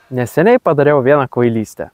Neseniai padariau vieną kvailystę.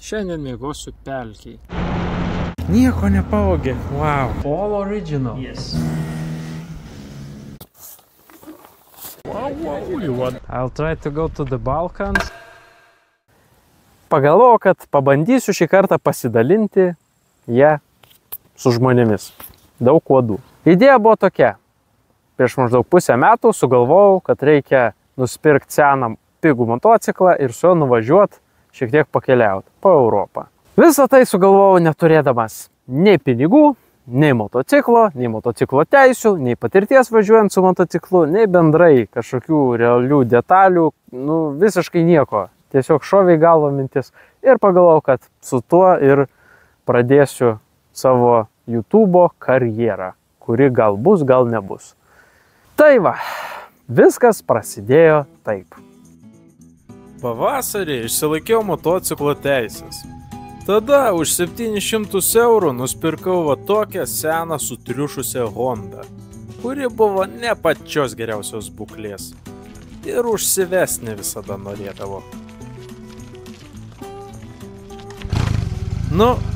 Šiandien mėgosiu pelkiai. Nieko nepavogė. Wow. All original. Yes. I'll try to go to the Balkans. Pagalvojau, kad pabandysiu šį kartą pasidalinti ją su žmonėmis. Daug uodų. Idėja buvo tokia. Prieš maždaug pusę metų sugalvojau, kad reikia nusipirkti seną pigų motociklą ir su juo nuvažiuoti šiek tiek pakeliauti po Europą. Visą tai sugalvojau neturėdamas nei pinigų, nei motociklo teisių, nei patirties važiuojant su motociklu, nei bendrai kažkokių realių detalių, visiškai nieko. Tiesiog šovė į galvą mintis ir pagalvojau, kad su tuo ir pradėsiu savo YouTube karjerą, kuri gal bus, gal nebus. Tai va, viskas prasidėjo taip. Pavasarį išsilaikiau motociklo teisės. Tada už 700 eurų nusipirkau va tokią seną sutriušusią Hondą, kuri buvo ne pačios geriausios būklės ir užsivest ne visada norėdavo.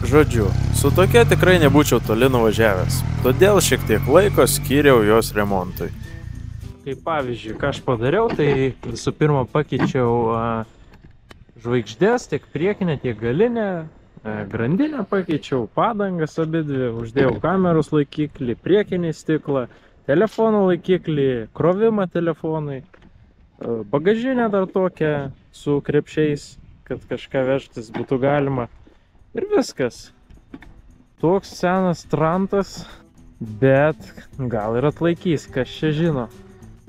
Žodžiu, su tokia tikrai nebūčiau toli nuvažiavęs, todėl šiek tiek laiko skyriau jos remontui. Kaip pavyzdžiui, ką aš padariau, tai visų pirma pakeičiau žvaigždės, tiek priekinę, tiek galinę, grandinę pakeičiau, padangas abidvi, uždėjau kameros laikiklį, priekinį stiklą, telefono laikiklį, krovimą telefonai, bagažinę dar tokią su krepšiais, kad kažką vežtis būtų galima. Ir viskas. Toks senas trantas, bet gal ir atlaikys, kas čia žino.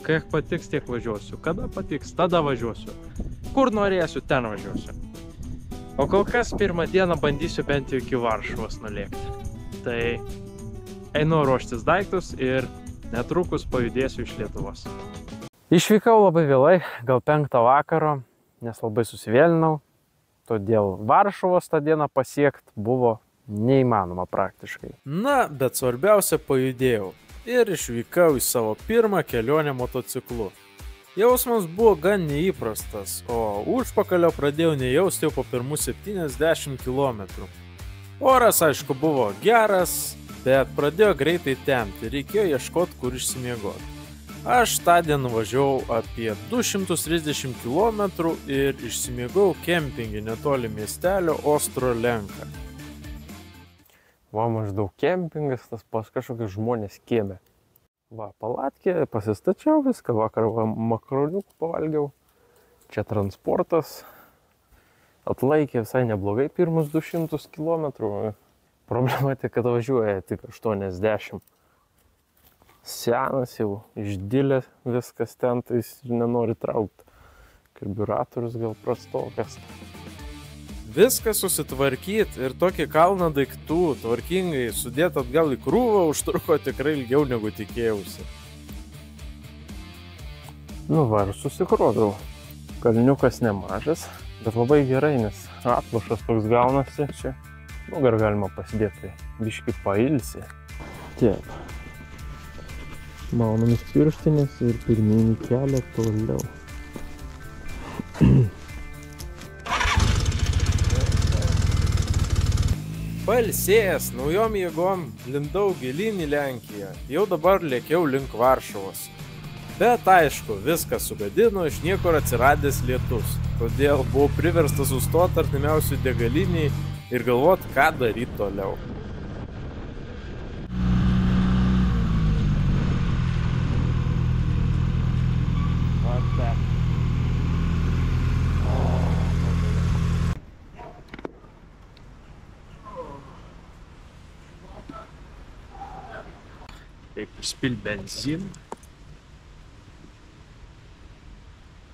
Kiek patiks, tiek važiuosiu. Kada patiks, tada važiuosiu. Kur norėsiu, ten važiuosiu. O kol kas pirmą dieną bandysiu bent jau iki Varšuvos nulėkti. Tai einu ruoštis daiktus ir netrukus pajudėsiu iš Lietuvos. Išvykau labai vėlai, gal 5 vakaro, nes labai susivėlinau. Todėl Varšuvos tą dieną pasiekti buvo neįmanoma praktiškai. Bet svarbiausia pajudėjau ir išvykau į savo pirmą kelionę motociklu. Jausmas buvo gan neįprastas, o užpakalio pradėjau nejausti jau po pirmų 70 km. Oras aišku buvo geras, bet pradėjo greitai temti, reikėjo ieškoti, kur išsimiegoti. Aš tądien nuvažiavau apie 230 km ir išsimiegau kempingi netoli miestelio Ostrolenka. Va, maždaug kempingas, tas pas kažkokius žmonės kieme. Va, palatkė, pasistačiau viską, vakar makaroniukų pavalgiau. Čia transportas. Atlaikė visai neblogai pirmus 200 km. Problema tik, kad važiuoja tik 80. Senas jau, išdilė viskas ten, tai jis nenori traukti. Karbiuratorius gal prastokas. Viską susitvarkyti ir tokį kalną daiktų tvarkingai sudėti atgal į krūvą užtruko tikrai ilgiau negu tikėjausi. Va, ir susikrodau. Kalniukas nemažas, bet labai gerai, nes atlošas toks gaunasi čia. Gar galima pasidėti, biškį pailsi. Taip. Maunomis pirštinės ir pirminį kelią toliau. Pailsėjęs, naujom jėgom lindau gilyn į Lenkiją. Jau dabar lėkiau link Varšuvos. Bet aišku, viską sugadino iš niekur atsiradęs lietus. Todėl buvau priverstas sustoti artimiausių degaliniai ir galvoti, ką daryti toliau. Taip, išpilti benziną.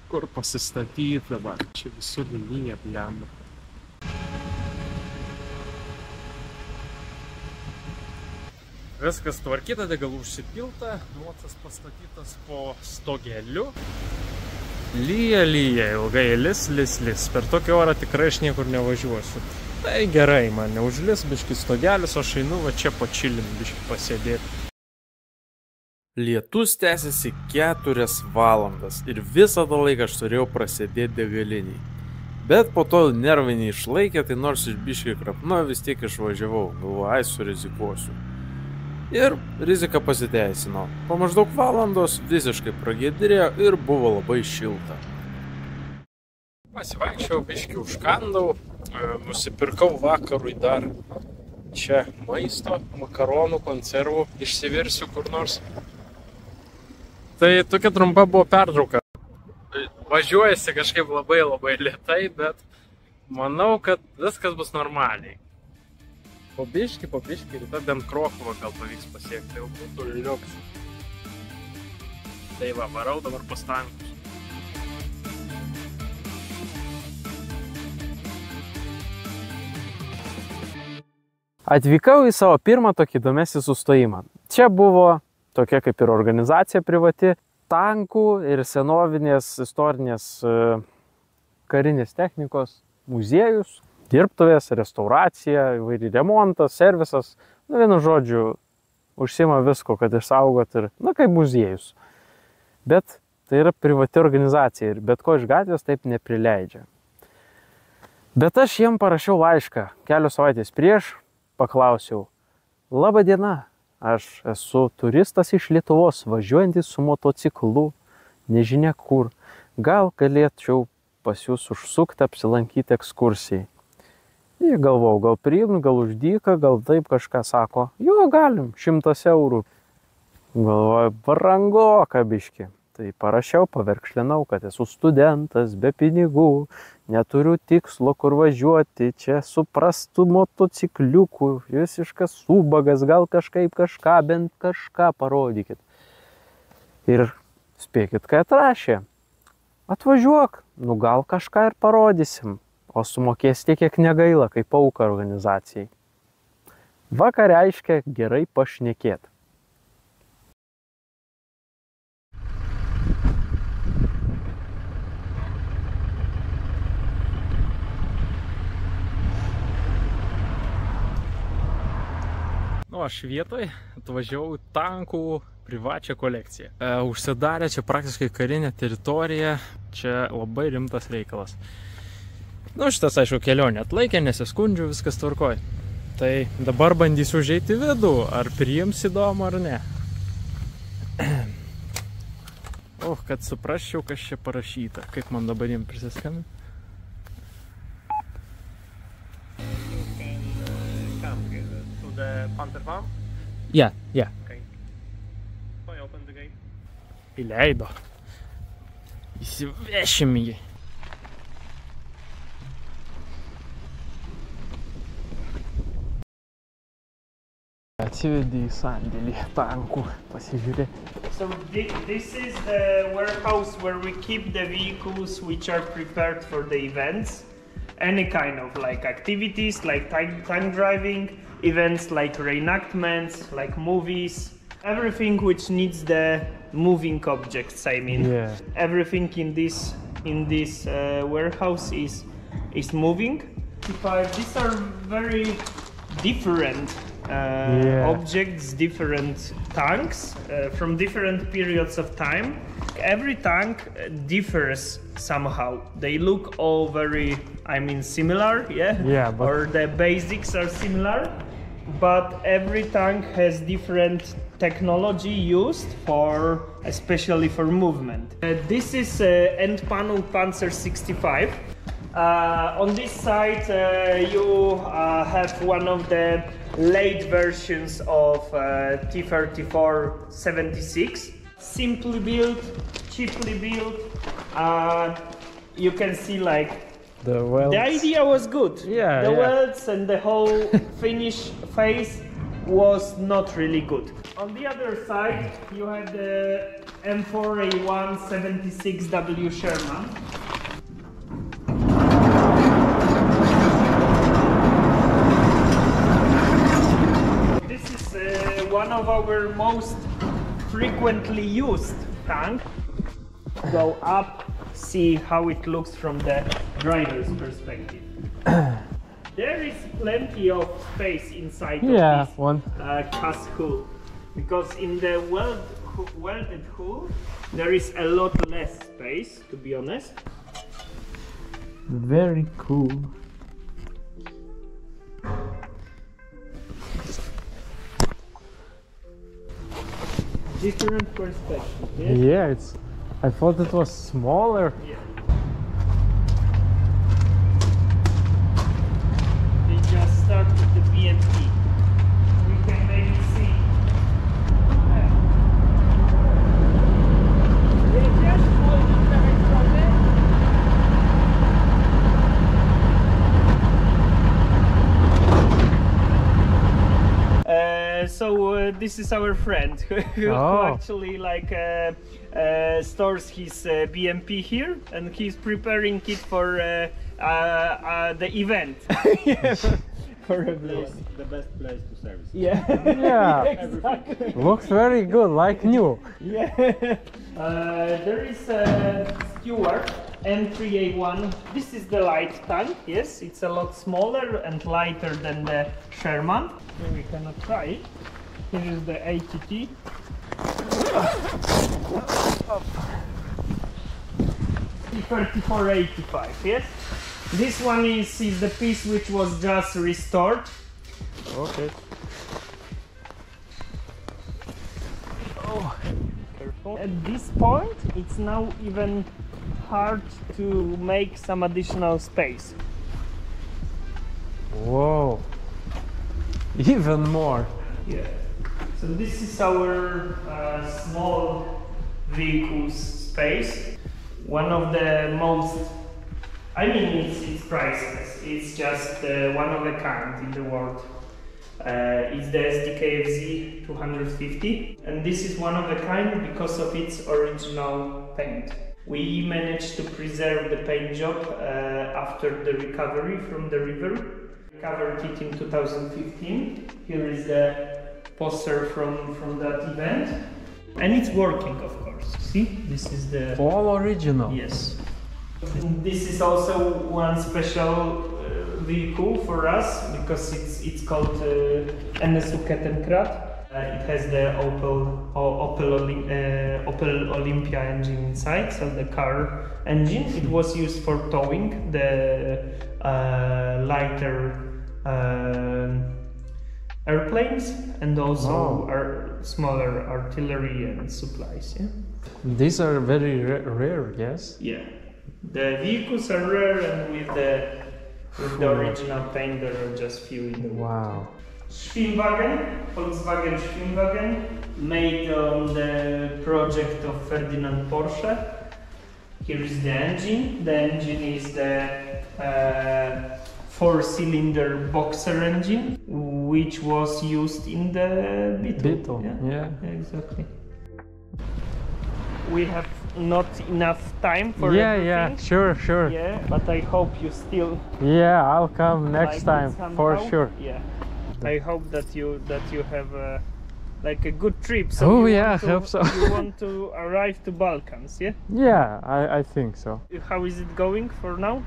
Kur pasistatyti dabar? Čia visur linija blemba. Viskas tvarkyta, degalų užsipilta, motas pastatytas po stogeliu. Lyja, ilgai lis. Per tokį orą tikrai aš niekur nevažiuosiu. Tai gerai, man neužlis biškį stogelis, aš einu va čia pačilint biškį pasėdėti. Lietus tęsiasi 4 valandas ir visą tą laiką aš turėjau prasidėti degaliniai. Bet po to nervai neišlaikė, tai nors iš biškį krapno vis tiek išvažiavau, galvoju, ai surizikuosiu. Ir rizika pasiteisino. Po maždaug valandos visiškai pragiedrėjo ir buvo labai šilta. Pasivaikščiau, biškį užkandau, nusipirkau vakarui dar čia maisto, makaronų, konservų, išsivirsiu kur nors. Tai tokia trumpa buvo pertrauka. Važiuojasi kažkaip labai lėtai, bet manau, kad viskas bus normaliai. Po biškį, rytoj bent Krokuvą gal pavyks pasiekti, jau būtų liuks. Tai va, varau dabar pas tankus. Atvykau į savo pirmą tokį įdomesnį sustojimą. Čia buvo tokia kaip ir organizacija privati, tankų ir senovinės istorinės karinės technikos muziejus, dirbtuvės, restauracija, įvairiai remontas, servisas, vienu žodžiu, užsiima visko, kad išsaugot ir, kaip muziejus. Bet tai yra privati organizacija ir bet ko iš gatvės taip neprileidžia. Bet aš jiem parašiau laišką kelios savaitės prieš, paklausiau, laba diena, aš esu turistas iš Lietuvos, važiuojantis su motociklu, nežinia kur. Gal galėčiau pas jūs užsukti, apsilankyti ekskursijai. Ir galvau, gal priimt, gal už dyką, gal taip kažką sako. Jo, galim, 100 eurų. Galvoju, brangoka biški. Tai parašiau, paverkšlinau, kad esu studentas, be pinigų, neturiu tikslo, kur važiuoti, čia suprastų motocikliukų, visiškas subagas, gal kažkaip kažką, bent kažką parodykit. Ir spėkit, ką atrašė. Atvažiuok, gal kažką ir parodysim, o sumokės tiek, kiek negaila, kaip auka organizacijai. Va ką reiškia gerai pašnekėt. Aš vietoj atvažiavau tankų privačią kolekciją. Užsidarė čia praktiškai karinė teritorija, čia labai rimtas reikalas. Šitas, aišku, kelionė atlaikė, nesiskundžiu, viskas tvarkoj. Tai dabar bandysiu užeiti į vidų, ar priims įdomu ar ne. Kad suprasčiau, kas čia parašyta, kaip man dabar jiems prisiskambinti. The Panther Farm? Yeah. Okay. So I open the gate. Įleido. Įsivešim jį. Atsivedė į sandėlį tankų, pasižiūrėti. So this is the warehouse where we keep the vehicles which are prepared for the events. Any kind of activities like tank driving, events like reenactments, like movies, everything which needs the moving objects, I mean. Yeah. Everything in this warehouse is moving. These are very different objects, different tanks from different periods of time. Every tank differs somehow. They look all very, similar, or the basics are similar, but every tank has different technology used for, especially for movement. This is Endpanel Panzer 65. On this side you have one of the late versions of T-34 76. Simply built, cheaply built. You can see the welds. The idea was good. The welds and the whole finish phase was not really good. On the other side you have the M4A1 76W Sherman. One of our most frequently used tank. Go up, see how it looks from the driver's perspective. There is plenty of space inside of this one cast hull, because in the weld welded hull, there is a lot less space, to be honest. Very cool. Different perspective. Yeah. Yeah, it's. I thought it was smaller. Yeah. They just started the BMP. We can maybe see. So this is our friend who actually stores his BMP here, and he's preparing it for the event. For a place. The best place to service. Yeah. Yeah. Exactly. Looks very good, like new. Yeah. There is a Stewart M3A1. This is the light tank. Yes, it's a lot smaller and lighter than the Sherman. Here we cannot try it. Here is the ATT. T3485. Yes. This one is the piece which was just restored. Okay. Oh, careful. At this point, it's now even hard to make some additional space. Whoa. Even more. Yeah. So this is our small vehicles space. One of the most, I mean, it's priceless. It's just one of a kind in the world. It's the SDKFZ 250, and this is one of a kind because of its original paint. We managed to preserve the paint job after the recovery from the river. Recovered it in 2015. Here is the poster from that event, and it's working, of course. See, this is the All original. yes. And this is also one special vehicle for us because it's called NSU Kettenkrad. It has the Opel Olympia engine inside, so the car engine. It was used for towing the lighter airplanes and also smaller artillery and supplies. Yeah. These are very rare, yes? Yeah. The vehicles are rare, and with the original paint there are just few in the world. Wow. Schwimmwagen, Volkswagen Schwimmwagen, made on the project of Ferdinand Porsche. Here is the engine. The engine is the 4-cylinder boxer engine, which was used in the Beetle. Yeah. Exactly. We have not enough time for everything. Yeah, sure. Yeah, but I hope you still Yeah, I'll come next like time it for somehow. sure. Yeah, I hope that you have like a good trip. So Oh you yeah, I want to, hope so. You want to arrive to Balkans, yeah? Yeah, I think so. How is it going for now?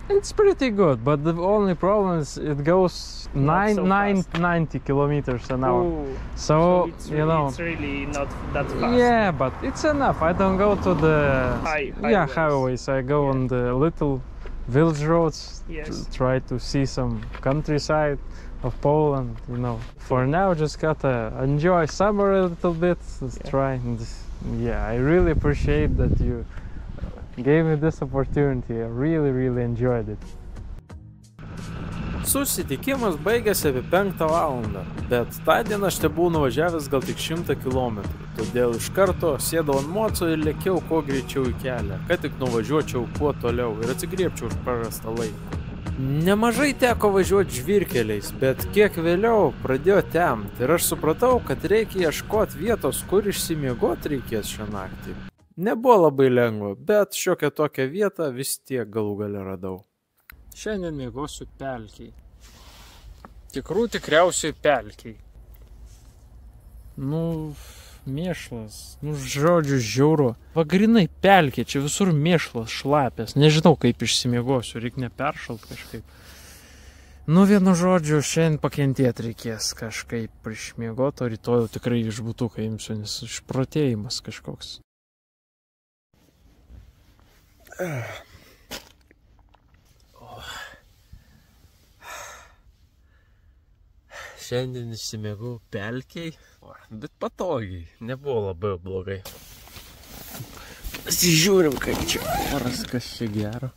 It's pretty good, but the only problem is it goes Not so fast. 90 kilometers an hour. Ooh, So, it's, you know, it's really not that fast. yeah, but it's enough. I don't go to the Highways. highways. I go on the little village roads, Yes. try to see some countryside of Poland, you know. For now, just gotta enjoy summer a little bit, try and yeah, I really appreciate that you gave me this opportunity. I really enjoyed it. Susitikimas baigėsi apie 5 valandą, bet tą dieną aš tebuvau nuvažiavęs gal tik 100 km, todėl iš karto sėdau ant moco ir lėkiau kuo greičiau į kelią, kad tik nuvažiuočiau kuo toliau ir atsigriebčiau už prarastą laiką. Nemažai teko važiuoti žvyrkeliais, bet kiek vėliau pradėjo temti ir aš supratau, kad reikia ieškoti vietos, kur išsimiegoti reikės šią naktį. Nebuvo labai lengva, bet šiokią tokią vietą vis tiek galų gale radau. Šiandien miegosiu pelkiai. Tikriausiai pelkiai. Nu, mėšlas, nu, žodžiu, žiauru. Va, grinai pelkė, čia visur mėšlas, šlapės. Nežinau, kaip išsimiegosiu, reikia neperšalt kažkaip. Nu, vienu žodžiu, šiandien pakentėti reikės kažkaip išmiegoti, o rytoj tikrai išbutuką imsiu, nes išprotėjimas kažkoks. Šiandien išsimiegau pelkiai, bet patogiai, nebuvo labai blogai. Pasižiūrim, kaip čia oras, kas čia gero.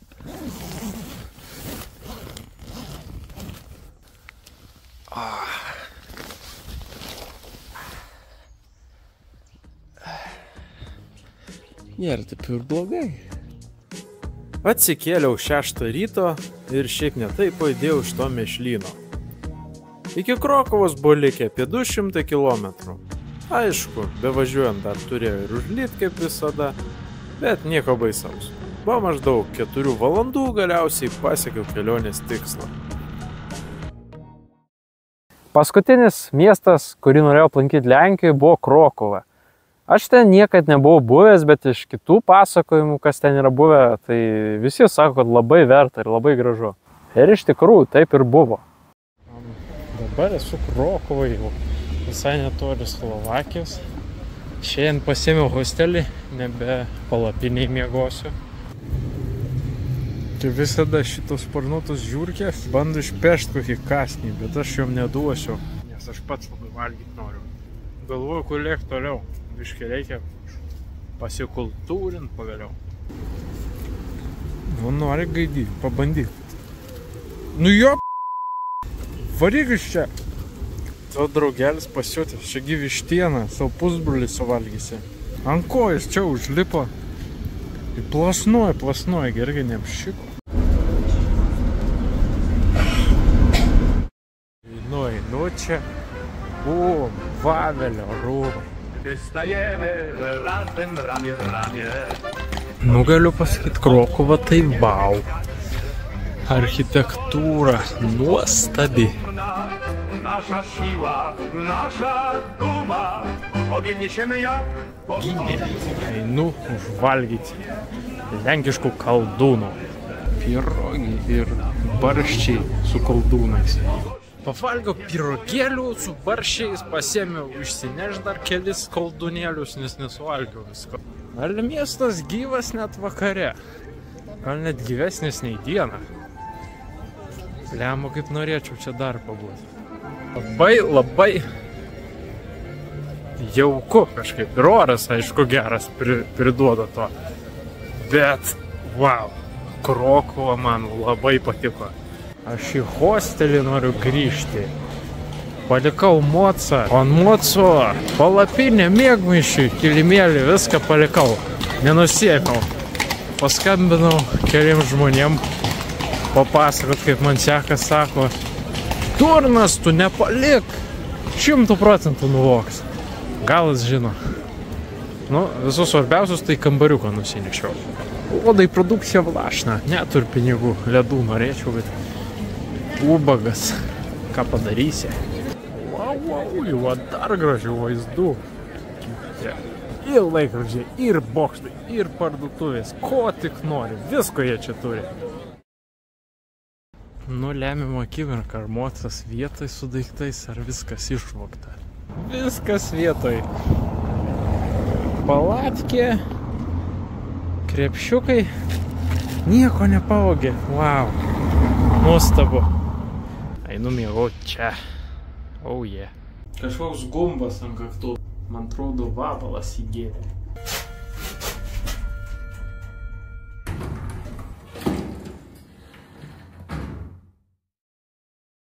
Nėra taip ir blogai. Atsikėliau 6 ryto ir šiaip netaip pajudėjau iš to mėšlyno. Iki Krokuvos buvo likę apie 200 km. Aišku, bevažiuojant dar turėjau ir užlyt kaip visada, bet nieko baisaus. Po maždaug 4 valandų galiausiai pasiekiau kelionės tikslą. Paskutinis miestas, kurį norėjau aplankyti Lenkijoje, buvo Krokuva. Aš ten niekad nebuvau buvęs, bet iš kitų pasakojimų, kas ten yra buvę, tai visi sako, kad labai verta ir labai gražu. Ir iš tikrųjų taip ir buvo. Dabar esu Krokuvai, visai netoli Slovakijos. Šiandien pasiėmiau hostelį, nebe palapiniai miegosiu. Tai visada šitos sparnuotos žiūrkės bando išpešti kokį kasnį, bet aš jom neduosiu, nes aš pats labai valgyti noriu. Galvoju, kur liek toliau. Biškai reikia pasikultūrint pagaliau. Nu, nori gaidyti, pabandyk. Nu jo, varyk iš čia. Tavo draugelis pasiutęs, čia vištieną, savo pusbrolį suvalgysi. Ant ko jis čia užlipo? Ir plasnuoja, gerai neapšiko. Einu čia. Vavelio rūmai. Nu, galiu pasakyti, Krokuva tai vau. Architektūra nuostabi. Einu užvalgyti lenkiškų koldūnų. Pirogi ir barščiai su koldūnais. Pavalgiau pirogėlių su barščiais, pasiėmiau išsineš dar kelis koldūnėlius, nes nesuvalgiau visko. Gal miestas gyvas net vakare. Gal net gyvesnis nei dieną. Lemu, kaip norėčiau čia dar pabūti. Labai jauku kažkaip. Ir oras, aišku, geras priduoda to. Bet, wow, Krokuva man labai patiko. Aš į hostelį noriu grįžti. Palikau mocą. O ant moco palapinę, miegmaišį, kilimėlį, viską palikau. Nenusiėmiau. Paskambinau keliam žmonėm. Papasakot, kaip man sekas, sako, durnas, tu nepalik. 100% nuvoks. Gal jis žino. Nu, visus svarbiausius tai kambariuką nusinešiau. Odai produkcija vlašna. Neturiu pinigų. Ledų norėčiau, bet ubagas. Ką padarysi? Wow, dar gražių vaizdų. Ir laikrodžiai, ir bokštai, ir parduotuvės. Ko tik nori. Visko jie čia turi. Nu, lemiamą akimirką, ar mocas vietoj su daiktais, ar viskas išvogta. Viskas vietoj. Palatkė, krepšiukai, nieko nepavogė. Wow, nuostabu. Einu miegoti čia. Oh yeah. Kažkoks gumbas ant kaktų. Man atrodo, vabalas įgėrė.